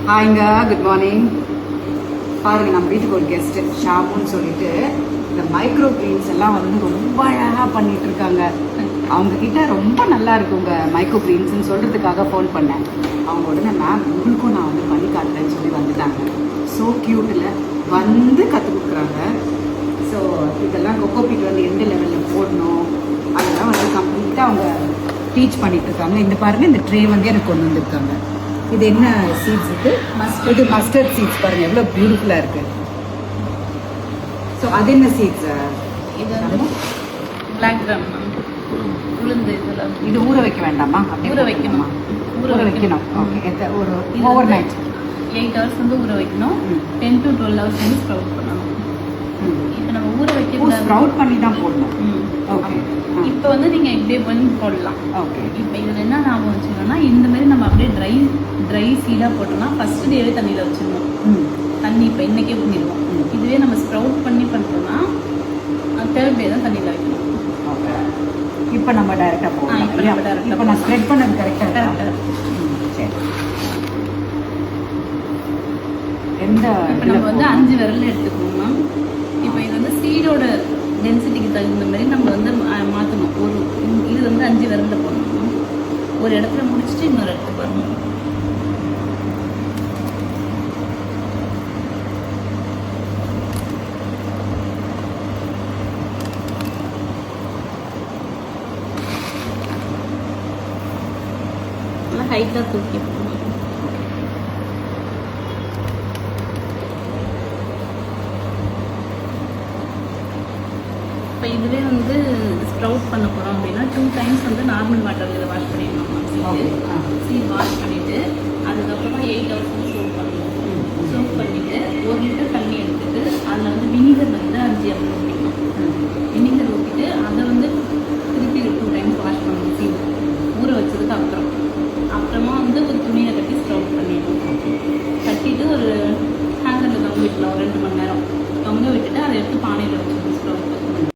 ஹாய்ங்க, good morning. பாருங்க, நம்ம வீட்டுக்கு ஒரு கெஸ்ட் ஷாமுன்னு சொல்லிட்டு இந்த மைக்ரோ கிரீன்ஸ் எல்லாம் வந்து ரொம்ப அழகாக பண்ணிட்டு இருக்காங்க. அவங்க கிட்ட ரொம்ப நல்லா இருக்குங்க மைக்ரோ கிரீன்ஸ்ன்னு சொல்றதுக்காக ஃபோன் பண்ணேன். அவங்க உடனே மேம் உங்களுக்கும் நான் வந்து பண்ணி காட்டுறேன்னு சொல்லி வந்துட்டாங்க. ஸோ க்யூட்டில் வந்து கற்றுக் கொடுக்குறாங்க. ஸோ இதெல்லாம் கொக்கோபீட் வந்து எந்த லெவலில் போடணும் அதெல்லாம் வந்து கம்ப்ளீட்டாக அவங்க டீச் பண்ணிட்டு இருக்காங்க. இந்த பாருங்க, இந்த ட்ரே வந்து எனக்கு கொண்டு வந்திருக்காங்க. இது என்ன சீட்ஸ்? இது மஸ்டர்ட் சீட்ஸ். பாருங்க எவ்வளோ பியூட்டிஃபுல்லாக இருக்கு. ஸோ அது என்ன சீட்ஸ்? இது வந்து பிளாக் கிராம், உளுந்து. இதெல்லாம் இது ஊற வைக்க வேண்டாமா? அப்படி ஊற வைக்கணுமா? ஊற வைக்கணும். ஓகே, ஒரு ஓவர் நைட் 8 hours வந்து ஊற வைக்கணும். 10 to 12 hours வந்து ஸ்ப்ரவுட் பண்ணணும். இப்போ நம்ம ஊற வைக்க ஸ்ப்ரவுட் பண்ணி தான் போடணும். ஓகே, இப்போ வந்து நீங்கள் இப்படியே பண்ணி போடலாம். ஓகே. இப்போ இதில் என்ன ஞாபகம் வச்சுக்கணும்னா, இந்த மாதிரி நம்ம அப்படியே ட்ரை சீடாக போட்டோம்னா ஃபஸ்ட்டு டேவே தண்ணியில் வச்சிடணும். தண்ணி இப்போ இன்றைக்கே பண்ணிடுவோம். இதுவே நம்ம ஸ்ப்ரவுட் பண்ணி பண்ணுறோம்னா 3rd day தான் தண்ணியில் வைக்கணும். ஓகே. இப்போ நம்ம டைரெக்டாக போகலாம். இப்போ நம்ம டைரெக்டாக இப்போ நான் ஸ்ப்ரெட் பண்ணது கரெக்டாக சரி. எந்த இப்போ நம்ம வந்து 5 விரல் எடுத்துக்கணும் மேம். இப்போ இது வந்து சீடோட டென்சிட்டிக்கு தகுந்த மாதிரி நம்ம வந்து மாற்றணும். இது வந்து 5 விரலில் போடணும். ஒரு இடத்துல முடிச்சுட்டு இன்னொரு இடத்துக்கு வரணும். நல்லா ஹைட்டாக தூக்கி போடணும். இப்போ இதுவே வந்து ஸ்ப்ரவுட் பண்ண போகிறோம் அப்படின்னா 2 times வந்து நார்மல் வாட்டரில் இதை வாஷ் பண்ணிடணும். சீட் வாஷ் பண்ணி